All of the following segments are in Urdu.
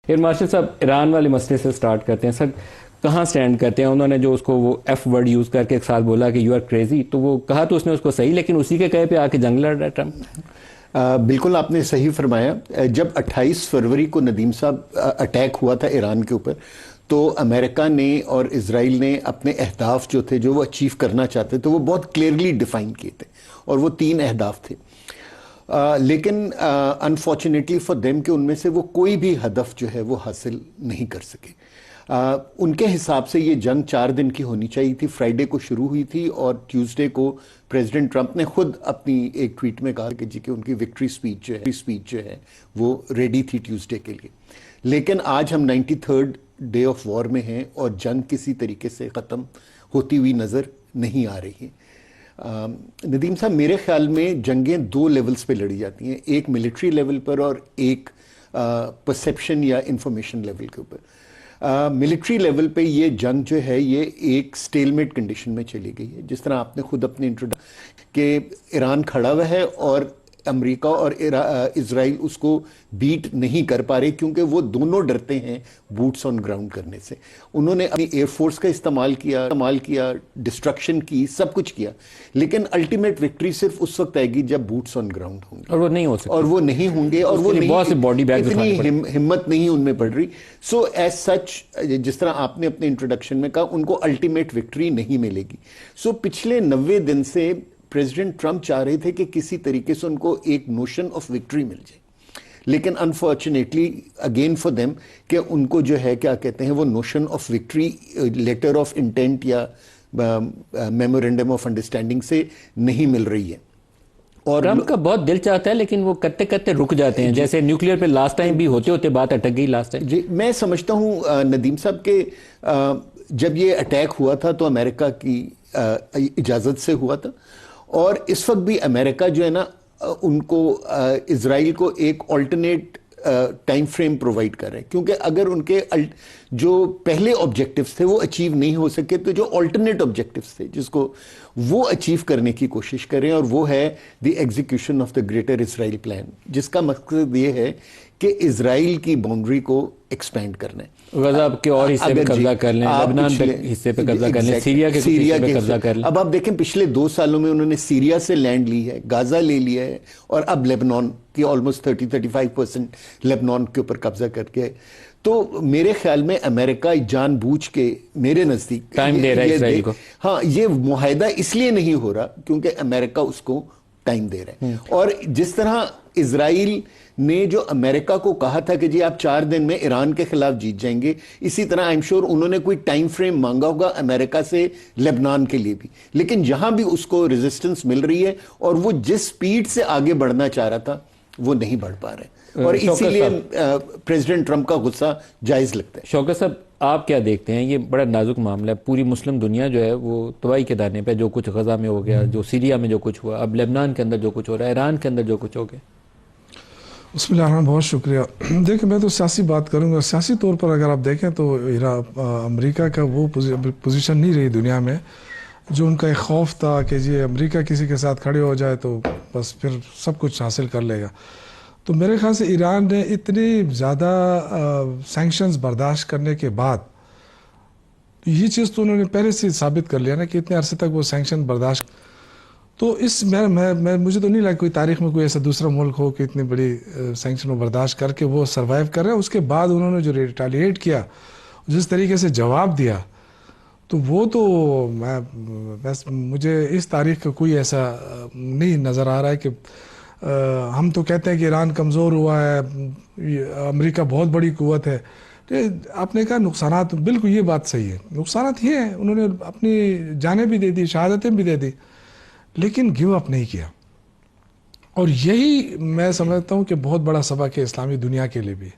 ایئر مارشل صاحب ایران والے مسئلے سے سٹارٹ کرتے ہیں. سر کہاں سٹینڈ کرتے ہیں؟ انہوں نے جو اس کو وہ ایف ورڈ یوز کر کے ایک ساتھ بولا کہ یو آر کریزی، تو وہ کہا تو اس نے اس کو صحیح، لیکن اسی کے کہے پہ آ کے جنگ لڑ رہا ہے ٹرمپ. بالکل آپ نے صحیح فرمایا. جب 28 فروری کو ندیم صاحب اٹیک ہوا تھا ایران کے اوپر، تو امریکہ نے اور اسرائیل نے اپنے اہداف جو تھے جو وہ اچیو کرنا چاہتے تھے وہ بہت کلیئرلی ڈیفائن کیے تھے، اور وہ 3 اہداف تھے. لیکن انفارچونیٹلی فار دیم کہ ان میں سے وہ کوئی بھی ہدف جو ہے وہ حاصل نہیں کر سکے. ان کے حساب سے یہ جنگ 4 دن کی ہونی چاہیے تھی. فرائیڈے کو شروع ہوئی تھی اور ٹیوزڈے کو پریزیڈنٹ ٹرمپ نے خود اپنی ایک ٹویٹ میں کہا کہ ان کی وکٹری سپیچ جو ہے وہ ریڈی تھی ٹیوزڈے کے لیے. لیکن آج ہم 93rd ڈے آف وار میں ہیں اور جنگ کسی طریقے سے ختم ہوتی ہوئی نظر نہیں آ رہی ہے. ندیم صاحب میرے خیال میں جنگیں 2 لیولز پہ لڑی جاتی ہیں، ایک ملٹری لیول پر اور ایک پرسیپشن یا انفارمیشن لیول کے اوپر. ملٹری لیول پہ یہ جنگ جو ہے یہ ایک سٹیلمیٹ کنڈیشن میں چلی گئی ہے. جس طرح آپ نے خود اپنے کہ ایران کھڑا ہوا ہے اور امریکہ اور اسرائیل اس کو بیٹ نہیں کر پا رہے، کیونکہ وہ دونوں ڈرتے ہیں بوٹس آن گراؤنڈ کرنے سے. انہوں نے اپنی ایئر فورس کا استعمال کیا، ڈسٹرکشن کی، سب کچھ کیا، لیکن الٹیمیٹ وکٹری صرف اس وقت آئے گی جب بوٹس آن گراؤنڈ ہوں گے، اور وہ نہیں ہو سکتے، اور وہ نہیں ہوں گے، اور وہ اتنی ہمت نہیں ان میں پڑ رہی. سو ایز سچ جس طرح آپ نے اپنے انٹروڈکشن میں کہا، ان کو الٹیمیٹ وکٹری نہیں ملے گی. سو پچھلے 90 دن سے پریزیڈنٹ ٹرمپ چاہ رہے تھے کہ کسی طریقے سے ان کو ایک نوشن آف وکٹری مل جائے، لیکن انفارچونیٹلی اگین فار دیم کہ ان کو جو ہے کیا کہتے ہیں وہ notion of victory letter of intent یا میمورینڈم آف انڈرسٹینڈنگ سے نہیں مل رہی ہے. اور ٹرمپ کا بہت دل چاہتا ہے لیکن وہ کرتے کرتے رک جاتے ہیں. جیسے نیوکلیئر پہ لاسٹ ٹائم بھی ہوتے بات اٹک گئی لاسٹ ٹائم. جی میں سمجھتا ہوں ندیم صاحب کہ جب یہ اٹیک ہوا تھا تو امریکہ کی اجازت سے ہوا تھا، اور اس وقت بھی امریکہ جو ہے نا ان کو اسرائیل کو ایک آلٹرنیٹ ٹائم فریم پرووائڈ کر رہے ہیں، کیونکہ اگر ان کے جو پہلے آبجیکٹیوز تھے وہ اچیو نہیں ہو سکے تو جو آلٹرنیٹ آبجیکٹیوز تھے جس کو وہ اچیو کرنے کی کوشش کریں، اور وہ ہے the execution of the greater Israel plan, جس کا مقصد یہ ہے کہ اسرائیل کی باؤنڈری کو ایکسپینڈ کرنا ہے، غزہ کے اور حصے پہ قبضہ کر لیں، لبنان کے حصے پہ قبضہ کر لیں، سیریا کے حصے پہ قبضہ کر لیں. اب آپ دیکھیں پچھلے 2 سالوں میں انہوں نے سیریا سے لینڈ لی ہے، غزہ لے لیا ہے، اور اب لیبنان کی آلموسٹ 30-35% لیبنان کے اوپر قبضہ کر کے. تو میرے خیال میں امریکہ جان بوجھ کے میرے نزدیک ٹائم دے رہا ہے اسرائیل کو. ہاں، یہ معاہدہ اس لیے نہیں ہو رہا کیونکہ امریکہ اس کو ٹائم دے رہا ہے. اور جس طرح اسرائیل نے جو امریکہ کو کہا تھا کہ جی آپ 4 دن میں ایران کے خلاف جیت جائیں گے، اسی طرح آئی ایم شیور انہوں نے کوئی ٹائم فریم مانگا ہوگا امریکہ سے لبنان کے لیے بھی. لیکن جہاں بھی اس کو ریزسٹنس مل رہی ہے اور وہ جس سپیڈ سے آگے بڑھنا چاہ رہا تھا وہ نہیں بڑھ پا رہا ہے، اور اسی لیے پریزیڈنٹ ٹرمپ کا غصہ جائز لگتا ہے. شوکت صاحب آپ کیا دیکھتے ہیں؟ یہ بڑا نازک معاملہ ہے، پوری مسلم دنیا جو ہے وہ تباہی کے دانے پہ، جو کچھ غزہ میں ہو گیا، جو سیریا میں جو کچھ ہوا، اب لبنان کے اندر جو کچھ ہو رہا ہے، ایران کے اندر جو کچھ ہو گیا. بسم اللہ الرحمن، بہت شکریہ. دیکھیں میں تو سیاسی بات کروں گا. سیاسی طور پر اگر آپ دیکھیں تو امریکہ کا وہ پوزیشن نہیں رہی دنیا میں جو ان کا ایک خوف تھا کہ جی امریکہ کسی کے ساتھ کھڑے ہو جائے تو بس پھر سب کچھ حاصل کر لے گا. تو میرے خیال سے ایران نے اتنی زیادہ سینکشنز برداشت کرنے کے بعد یہ چیز تو انہوں نے پہلے سے ثابت کر لیا نا کہ اتنے عرصے تک وہ سینکشن برداشت. تو اس میں مجھے تو نہیں لگا کوئی تاریخ میں کوئی ایسا دوسرا ملک ہو کہ اتنی بڑی سینکشن کو برداشت کر کے وہ سروائیو کر رہے ہیں. اس کے بعد انہوں نے جو ریٹیلیٹ کیا، جس طریقے سے جواب دیا، تو وہ تو مجھے اس تاریخ کا کوئی ایسا نہیں نظر آ رہا ہے کہ ہم تو کہتے ہیں کہ ایران کمزور ہوا ہے، امریکہ بہت بڑی قوت ہے. آپ نے کہا نقصانات، بالکل یہ بات صحیح ہے، نقصانات یہ ہیں انہوں نے اپنی جانیں بھی دے دی، شہادتیں بھی دے دی، لیکن گیو اپ نہیں کیا. اور یہی میں سمجھتا ہوں کہ بہت بڑا سبق ہے اسلامی دنیا کے لیے بھی،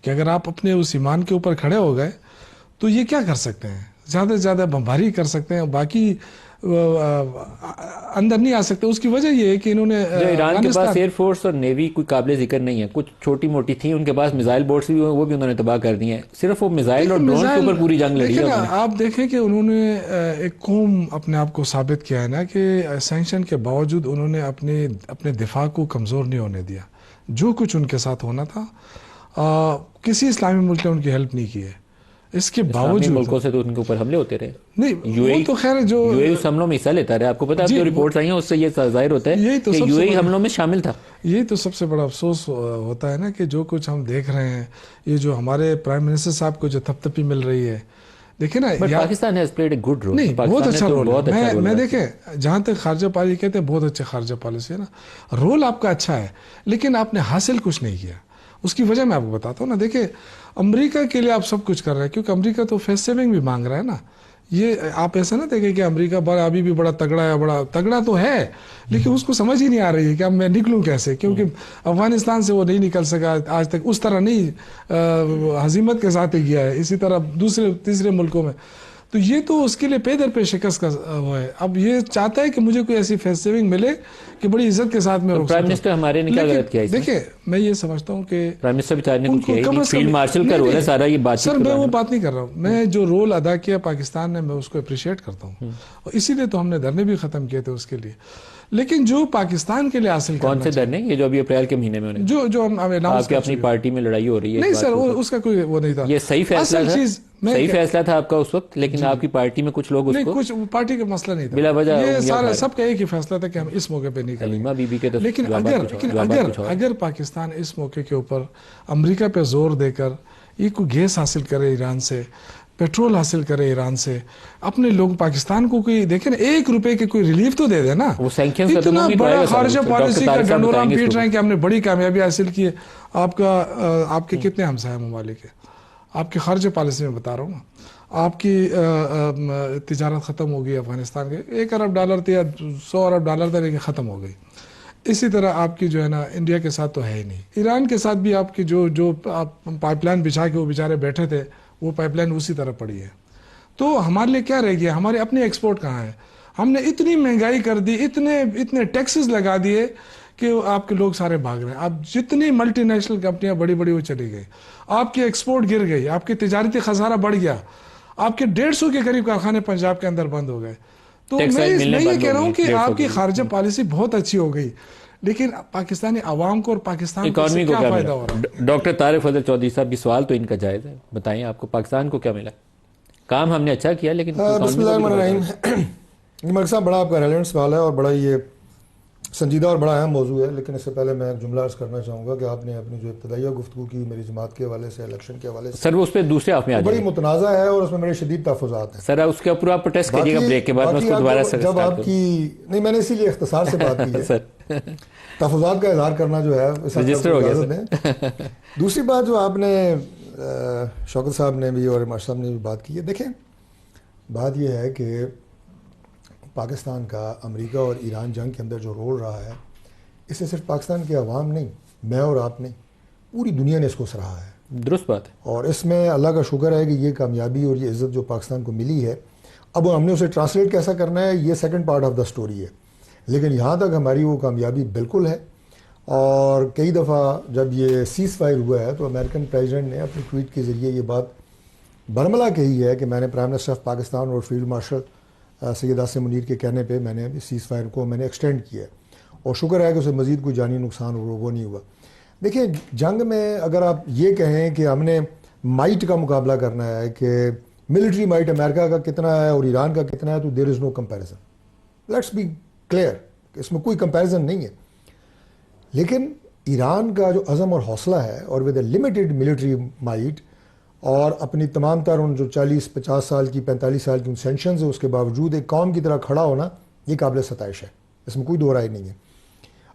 کہ اگر آپ اپنے اس ایمان کے اوپر کھڑے ہو گئے تو یہ کیا کر سکتے ہیں، زیادہ سے زیادہ بمباری کر سکتے ہیں، باقی اندر نہیں آ سکتے. اس کی وجہ یہ ہے کہ انہوں نے ایران کے پاس ایئر فورس اور نیوی کوئی قابل ذکر نہیں ہے، کچھ چھوٹی موٹی تھیں، ان کے پاس میزائل بورڈز بھی وہ بھی انہوں نے تباہ کر دی ہیں. صرف وہ میزائل اور ڈرون کے اوپر پوری جنگ لڑی ہے. آپ دیکھیں کہ انہوں نے ایک قوم اپنے آپ کو ثابت کیا ہے نا کہ سینکشن کے باوجود انہوں نے اپنے دفاع کو کمزور نہیں ہونے دیا. جو کچھ ان کے ساتھ ہونا تھا کسی اسلامی ملک نے ان کی ہیلپ نہیں کی ہے. اس کے باوجود ملکوں سے تو ان کے اوپر حملے ہوتے رہے. نہیں وہ تو خیر جو یو اے اس حملوں میں حصہ لیتا رہا. آپ کو پتا ہے جو رپورٹس آئی ہیں اس سے یہ ظاہر ہوتا ہے کہ یو اے حملوں میں شامل تھا. یہی تو سب سے بڑا افسوس ہوتا ہے نا کہ جو کچھ ہم دیکھ رہے ہیں, یہ جو ہمارے پرائم منسٹر صاحب کو جو تھپ تپی مل رہی ہے, دیکھیں نا Pakistan has played a good role. نہیں بہت اچھا رول ہے. میں دیکھیں جہاں تک خارجہ پالیسی کہتے ہیں بہت اچھے خارجہ پالیسی ہے نا, رول آپ کا اچھا ہے لیکن آپ نے حاصل کچھ نہیں کیا. اس کی وجہ میں آپ کو بتاتا ہوں نا. دیکھیں امریکہ کے لیے آپ سب کچھ کر رہے ہیں کیونکہ امریکہ تو فیس سیونگ بھی مانگ رہا ہے نا. یہ آپ ایسا نہ دیکھیں کہ امریکہ ابھی بھی بڑا تگڑا ہے, بڑا تگڑا تو ہے لیکن اس کو سمجھ ہی نہیں آ رہی ہے کہ اب میں نکلوں کیسے, کیونکہ افغانستان سے وہ نہیں نکل سکا آج تک, اس طرح نہیں ہزیمت کے ساتھ ہی گیا ہے, اسی طرح دوسرے تیسرے ملکوں میں. تو یہ تو اس کے لیے پے در پہ شکست کا وہ ہے. اب یہ چاہتا ہے کہ مجھے کوئی ایسی فیس سیونگ ملے کہ بڑی عزت کے ساتھ میں. پرائم منسٹر ہمارے نے کیا غلط کیا؟ دیکھیں میں یہ سمجھتا ہوں کہ پرائم منسٹر بیچارے نے کچھ کیا, فیلڈ مارشل کا رول ہے سارا. یہ بات سر میں وہ بات نہیں کر رہا ہوں, میں جو رول ادا کیا پاکستان نے میں اس کو اپریشیٹ کرتا ہوں, اور اسی لیے تو ہم نے دھرنے بھی ختم کیے تھے اس کے لیے. لیکن جو پاکستان کے لیے حاصل کون سے دھرنے؟ یہ جو ابھی اپریل کے مہینے میں جو ہم آپ کی اپنی پارٹی میں لڑائی ہو رہی ہے. نہیں سر اس کا کوئی وہ نہیں تھا. یہ صحیح فیصلہ تھا, صحیح فیصلہ تھا آپ کا اس وقت, لیکن آپ کی پارٹی میں کچھ لوگ اس کو کچھ پارٹی کا مسئلہ نہیں تھا بلا وجہ. یہ سارا سب کا ایک ہی فیصلہ تھا کہ ہم اس موقع پہ نہیں کریں حلیمہ بی بی کے. لیکن اگر پاکستان اس موقع کے اوپر امریکہ پہ زور دے کر یہ کوئی گیس حاصل کرے ایران سے, پیٹرول حاصل کرے ایران سے, اپنے لوگ پاکستان کو کوئی دیکھیں نا ₹1 کے کوئی ریلیف تو دے دے نا. اتنا بڑا خارجہ پالیسی کا ڈنڈورا ہم پیٹ رہے ہیں کہ ہم نے بڑی کامیابی حاصل کی ہے. آپ کے کتنے ہمسایہ ممالک ہیں؟ آپ کی خارجہ پالیسی میں بتا رہا ہوں نا. آپ کی تجارت ختم ہو گئی افغانستان کے, $1 ارب تھے یا $100 ارب تھے لیکن ختم ہو گئی. اسی طرح آپ کی جو ہے نا انڈیا کے ساتھ تو ہے ہی نہیں. ایران کے ساتھ بھی آپ کی جو آپ پائپ لائن بچھا کے وہ بیچارے بیٹھے تھے, وہ پائپ لائن اسی طرح پڑی ہے. تو ہمارے لیے کیا رہ گیا؟ ہمارے اپنے ایکسپورٹ کہاں ہے؟ ہم نے اتنی مہنگائی کر دی, اتنے ٹیکسز لگا دیے کہ آپ کے لوگ سارے بھاگ رہے ہیں. اب جتنی ملٹی نیشنل کمپنیاں بڑی وہ چلی گئی, آپ کی ایکسپورٹ گر گئی, آپ کی تجارتی خسارہ بڑھ گیا, آپ کے 150 کے قریب کارخانے پنجاب کے اندر بند ہو گئے. تو میں یہ کہہ رہا ہوں کہ آپ کی خارجہ پالیسی بہت اچھی ہو گئی, لیکن پاکستانی عوام کو اور پاکستان کو کیا فائدہ ہو رہا ہے؟ ڈاکٹر طارق فضل چودھری صاحب کی سوال تو ان کا جائز ہے, بتائیں آپ کو پاکستان کو کیا ملا؟ کام ہم نے اچھا کیا لیکن بسم اللہ الرحمن الرحیم. ملک صاحب بڑا آپ کا ریلیونٹ سوال ہے اور بڑا یہ سنجیدہ اور بڑا اہم موضوع ہے, لیکن اس سے پہلے میں ایک جملہ عرض کرنا چاہوں گا کہ آپ نے اپنی جو ابتدائیہ گفتگو کی میری جماعت کے حوالے سے, الیکشن کے حوالے سے, سر وہ اس پہ دوسرے آپ میں بڑی متنازع ہے اور اس میں میرے شدید تحفظات ہیں. سر اس کے اوپر آپ پروٹیسٹ کیجیے گا بریک کے بعد, میں اس کو دوبارہ سے جب آپ کی نہیں, میں نے اسی لیے اختصار سے بات کی ہے. تحفظات کا اظہار کرنا جو ہے رجسٹر ہو گیا. دوسری بات جو آپ نے شوکت صاحب نے بھی اور ماشاء صاحب نے بھی بات کی ہے, دیکھیں بات یہ ہے کہ پاکستان کا امریکہ اور ایران جنگ کے اندر جو رول رہا ہے, اس سے صرف پاکستان کے عوام نہیں, میں اور آپ نہیں, پوری دنیا نے اس کو سراہا ہے. درست بات ہے. اور اس میں اللہ کا شکر ہے کہ یہ کامیابی اور یہ عزت جو پاکستان کو ملی ہے, اب ہم نے اسے ٹرانسلیٹ کیسا کرنا ہے یہ second part of the story ہے, لیکن یہاں تک ہماری وہ کامیابی بالکل ہے. اور کئی دفعہ جب یہ سیز فائر ہوا ہے تو امریکن پریزیڈنٹ نے اپنی ٹویٹ کے ذریعے یہ بات برملا کہی ہے کہ میں نے پرائم منسٹر آف پاکستان اور فیلڈ مارشل سید عاصم منیر کے کہنے پہ میں نے سیز فائر کو میں نے ایکسٹینڈ کیا ہے, اور شکر ہے کہ اسے مزید کوئی جانی نقصان وہ نہیں ہوا. دیکھیں جنگ میں اگر آپ یہ کہیں کہ ہم نے مائٹ کا مقابلہ کرنا ہے کہ ملٹری مائٹ امریکہ کا کتنا ہے اور ایران کا کتنا ہے, تو دیر از نو کمپیریزن. لیٹس بی کلیئر کہ اس میں کوئی کمپیریزن نہیں ہے. لیکن ایران کا جو عزم اور حوصلہ ہے اور with a limited military might اور اپنی تمام تر ان جو 40-50 سال کی 45 سال کی ان سینکشنز ہے, اس کے باوجود ایک قوم کی طرح کھڑا ہونا یہ قابل ستائش ہے, اس میں کوئی دو رائے نہیں ہے.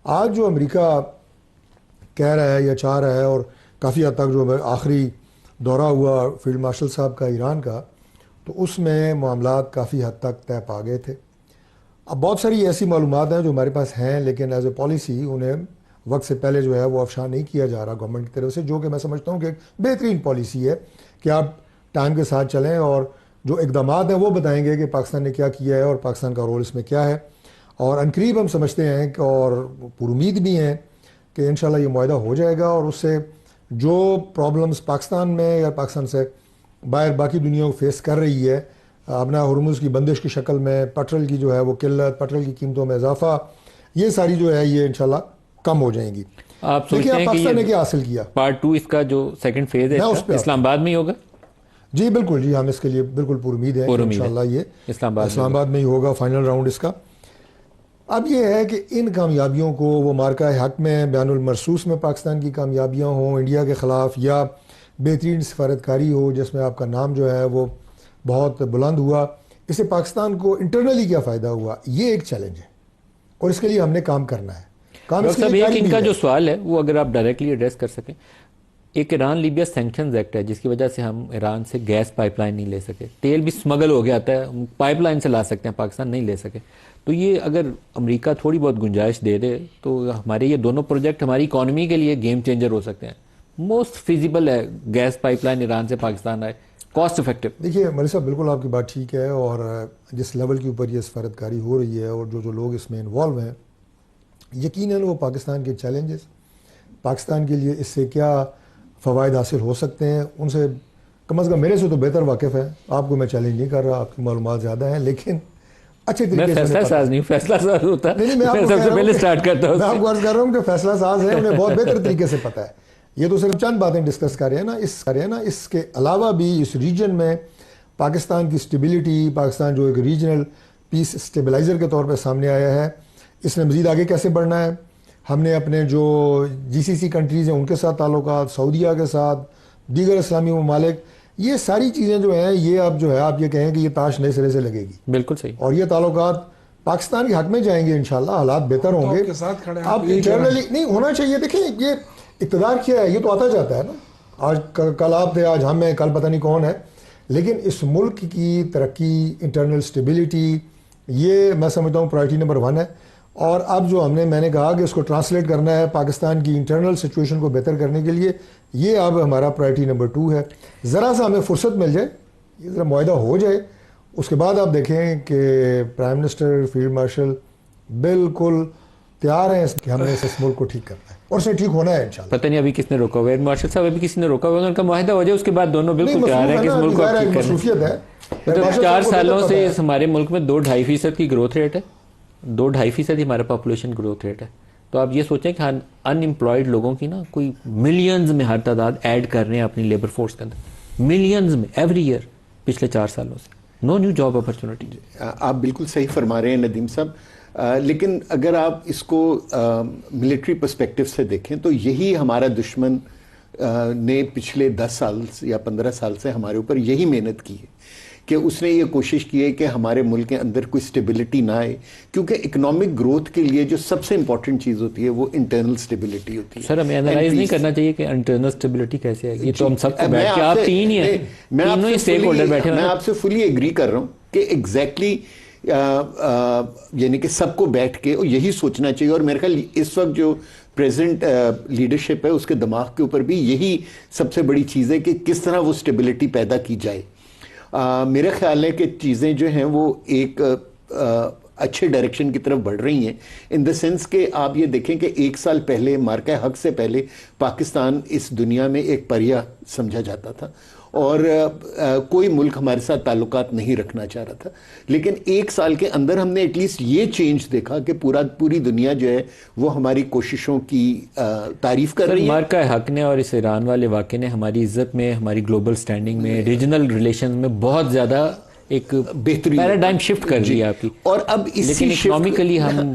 آج جو امریکہ کہہ رہا ہے یا چاہ رہا ہے, اور کافی حد تک جو آخری دورہ ہوا فیلڈ مارشل صاحب کا ایران کا, تو اس میں معاملات کافی حد تک طے پا گئے تھے. اب بہت ساری ایسی معلومات ہیں جو ہمارے پاس ہیں, لیکن ایز اے پالیسی انہیں وقت سے پہلے جو ہے وہ افشا نہیں کیا جا رہا گورنمنٹ کی طرف سے, جو کہ میں سمجھتا ہوں کہ ایک بہترین پالیسی ہے کہ آپ ٹائم کے ساتھ چلیں اور جو اقدامات ہیں وہ بتائیں گے کہ پاکستان نے کیا کیا ہے اور پاکستان کا رول اس میں کیا ہے. اور عنقریب ہم سمجھتے ہیں کہ اور پر امید بھی ہیں کہ انشاءاللہ یہ معاہدہ ہو جائے گا, اور اس سے جو پرابلمز پاکستان میں یا پاکستان سے باہر باقی دنیا کو فیس کر رہی ہے, اپنا ہرمز کی بندش کی شکل میں, پیٹرول کی جو ہے وہ قلت, پیٹرول کی قیمتوں میں اضافہ, یہ ساری جو ہے یہ انشاءاللہ کم ہو جائیں گی. آپ سوچتے دیکھیے ہیں کہ پاکستان نے یہ کیا حاصل کیا؟ پارٹ 2 اس کا جو سیکنڈ فیز ہے میں اس اس کا پہ اسلام آباد میں ہی ہوگا؟ جی بالکل، جی ہم اس کے لیے بالکل پر امید ہیں کہ انشاءاللہ یہ اسلام آباد میں ہی ہوگا فائنل راؤنڈ اس کا۔ اب یہ ہے کہ ان کامیابیوں کو وہ مارکہ حق میں بیان المرصوص میں پاکستان کی کامیابیاں ہوں انڈیا کے خلاف، یا بہترین سفارتکاری ہو جس میں آپ کا نام جو ہے وہ بہت بلند ہوا، اس سے پاکستان کو انٹرنلی کیا فائدہ ہوا، یہ ایک چیلنج ہے اور اس کے لیے ہم نے کام کرنا ہے۔ کام اس کے لیے ایک جاری ان بھی کا ہے۔ جو سوال ہے وہ اگر آپ ڈائریکٹلی ایڈریس کر سکیں، ایک ایران لیبیا سینکشنز ایکٹ ہے جس کی وجہ سے ہم ایران سے گیس پائپ لائن نہیں لے سکے، تیل بھی سمگل ہو گیا آتا ہے، پائپ لائن سے لا سکتے ہیں، پاکستان نہیں لے سکے۔ تو یہ اگر امریکہ تھوڑی بہت گنجائش دے دے تو ہمارے یہ دونوں پروجیکٹ ہماری اکانومی کے لیے گیم چینجر ہو سکتے ہیں۔ موسٹ فیزیبل ہے گیس پائپ لائن ایران سے پاکستان آئے، کاسٹ افیکٹو۔ دیکھیے مولوی صاحب بالکل آپ کی بات ٹھیک ہے، اور جس لیول کے اوپر یہ سفارتکاری ہو رہی ہے اور جو لوگ اس میں انوالو ہیں، یقیناً وہ پاکستان کے چیلنجز، پاکستان کے لیے اس سے کیا فوائد حاصل ہو سکتے ہیں، ان سے کم از کم میرے سے تو بہتر واقف ہے۔ آپ کو میں چیلنج نہیں کر رہا، آپ کی معلومات زیادہ ہیں، لیکن اچھے میں طریقے سے فیصلہ ساز نہیں، فیصلہ ساز ہوتا نہیں میں آپ کو سب سے پہلے سٹارٹ کرتا ہوں۔ میں آپ کو عرض کر رہا ہوں کہ فیصلہ ساز ہیں، انہیں بہت بہتر طریقے سے پتہ ہے۔ یہ تو صرف چند باتیں ڈسکس کر رہے ہیں نا، اس کے علاوہ بھی اس ریجن میں پاکستان کی سٹیبلٹی، پاکستان جو ایک ریجنل پیس سٹیبلائزر کے طور پہ سامنے آیا ہے، اس نے مزید آگے کیسے بڑھنا ہے۔ ہم نے اپنے جو جی سی سی کنٹریز ہیں ان کے ساتھ تعلقات، سعودیہ کے ساتھ، دیگر اسلامی ممالک، یہ ساری چیزیں جو ہیں یہ اب جو ہے آپ یہ کہیں کہ یہ تاش نئے سرے سے لگے گی، بالکل صحیح۔ اور یہ تعلقات پاکستان کے حق میں جائیں گے انشاءاللہ، حالات بہتر ہوں گے۔ کے ساتھ کھڑے ہیں، آپ انٹرنلی نہیں ہونا چاہیے۔ دیکھیں یہ اقتدار کیا ہے، یہ تو آتا جاتا ہے نا، آج کل آپ تھے، آج ہم ہیں، کل پتہ نہیں کون ہے، لیکن اس ملک کی ترقی، انٹرنل سٹیبلٹی، یہ میں سمجھتا ہوں پرائرٹی نمبر 1 ہے۔ اور اب جو میں نے کہا کہ اس کو ٹرانسلیٹ کرنا ہے پاکستان کی انٹرنل سچویشن کو بہتر کرنے کے لیے، یہ اب ہمارا پرائرٹی نمبر 2 ہے۔ ذرا سا ہمیں فرصت مل جائے، یہ ذرا معاہدہ ہو جائے، اس کے بعد آپ دیکھیں کہ پرائم منسٹر، فیلڈ مارشل بالکل تیار ہیں کہ ہم نے اس ملک کو ٹھیک کرنا ہے، اور اس نے ٹھیک ہونا ہے انشاءاللہ۔ پتہ نہیں ابھی کس نے روکا ہوا ہے، مارشل صاحب ابھی کسی نے روکا ہوا ہے، ان کا معاہدہ ہو جائے اس کے بعد دونوں بالکل تیار ہیں کہ اس ملک کو ٹھیک کرنا ہے۔ مصروفیت ہے، مطلب 4 سالوں سے ہمارے ملک میں 2-2.5% کی گروتھ ریٹ ہے، 2-2.5% ہی ہمارا پاپولیشن گروتھ ریٹ ہے۔ تو آپ یہ سوچیں کہ ان امپلائڈ لوگوں کی نا کوئی ملینز میں ہر تعداد ایڈ کر رہے ہیں اپنی لیبر فورس کے اندر، ملینز میں ایوری ایئر پچھلے 4 سالوں سے، نو نیو جاب اپرچونٹی۔ آپ بالکل صحیح فرما رہے ہیں ندیم صاحب، لیکن اگر آپ اس کو ملٹری پرسپیکٹو سے دیکھیں تو یہی ہمارا دشمن نے پچھلے 10 سال یا 15 سال سے ہمارے اوپر یہی محنت کی ہے کہ اس نے یہ کوشش کی ہے کہ ہمارے ملک کے اندر کوئی سٹیبلٹی نہ آئے، کیونکہ اکنامک گروتھ کے لیے جو سب سے امپورٹنٹ چیز ہوتی ہے وہ انٹرنل سٹیبلٹی ہوتی ہے۔ سر ہمیں انالائز نہیں کرنا چاہیے کہ انٹرنل سٹیبلٹی کیسے آئے گی، یہ تو ہم سب کو بیٹھ کے، آپ 3 ہی ہیں، تینوں ہی اسٹیک ہولڈر بیٹھے ہوئے ہیں۔ میں آپ سے فلی ایگری کر رہا ہوں کہ ایگزیکٹلی یعنی کہ سب کو بیٹھ کے یہی سوچنا چاہیے، اور میرے خیال اس وقت جو پریزنٹ لیڈرشپ ہے اس کے دماغ کے اوپر بھی یہی سب سے بڑی چیز ہے کہ کس طرح وہ سٹیبلٹی پیدا کی جائے۔ میرے خیال ہے کہ چیزیں جو ہیں وہ ایک اچھے ڈائریکشن کی طرف بڑھ رہی ہیں، ان دا سینس کہ آپ یہ دیکھیں کہ 1 سال پہلے مارکہ حق سے پہلے پاکستان اس دنیا میں ایک پریا سمجھا جاتا تھا، اور کوئی ملک ہمارے ساتھ تعلقات نہیں رکھنا چاہ رہا تھا، لیکن 1 سال کے اندر ہم نے ایٹ لیسٹ یہ چینج دیکھا کہ پوری دنیا جو ہے وہ ہماری کوششوں کی تعریف کر رہی ہے۔ مارکہ حق نے اور اس ایران والے واقعے نے ہماری عزت میں، ہماری گلوبل سٹینڈنگ میں، ریجنل ریلیشن میں بہت زیادہ ایک بہترین پیراڈائم شفٹ کر دی آپ کی، اور اب اسی لیکن اکنامکلی ہم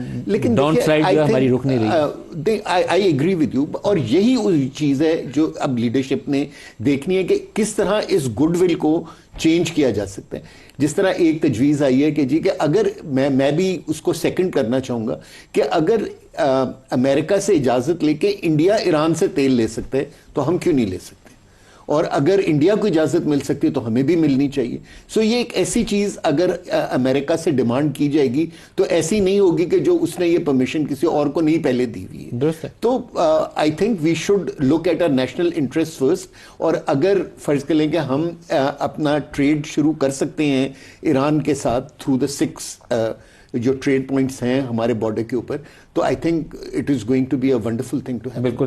ڈاؤن سلائڈ جو ہماری رک نہیں رہی۔ آئی ایگری ود یو، اور یہی وہی چیز ہے جو اب لیڈرشپ نے دیکھنی ہے کہ کس طرح اس گڈ ول کو چینج کیا جا سکتا ہے۔ جس طرح ایک تجویز آئی ہے کہ جی کہ اگر میں بھی اس کو سیکنڈ کرنا چاہوں گا کہ اگر امریکہ سے اجازت لے کے انڈیا ایران سے تیل لے سکتا ہے تو ہم کیوں نہیں لے سکتے، اور اگر انڈیا کو اجازت مل سکتی تو ہمیں بھی ملنی چاہیے۔ سو یہ ایک ایسی چیز اگر امریکہ سے ڈیمانڈ کی جائے گی تو ایسی نہیں ہوگی کہ جو اس نے یہ پرمیشن کسی اور کو نہیں پہلے دی ہوئی ہے۔ درست ہے۔ تو I think we should look at our national interest first, اور اگر فرض کر لیں کہ ہم اپنا ٹریڈ شروع کر سکتے ہیں ایران کے ساتھ تھرو دا 6 جو ٹریڈ پوائنٹس ہیں ہمارے بارڈر کے اوپر، تو I think it is going to be a wonderful thing to happen. بالکل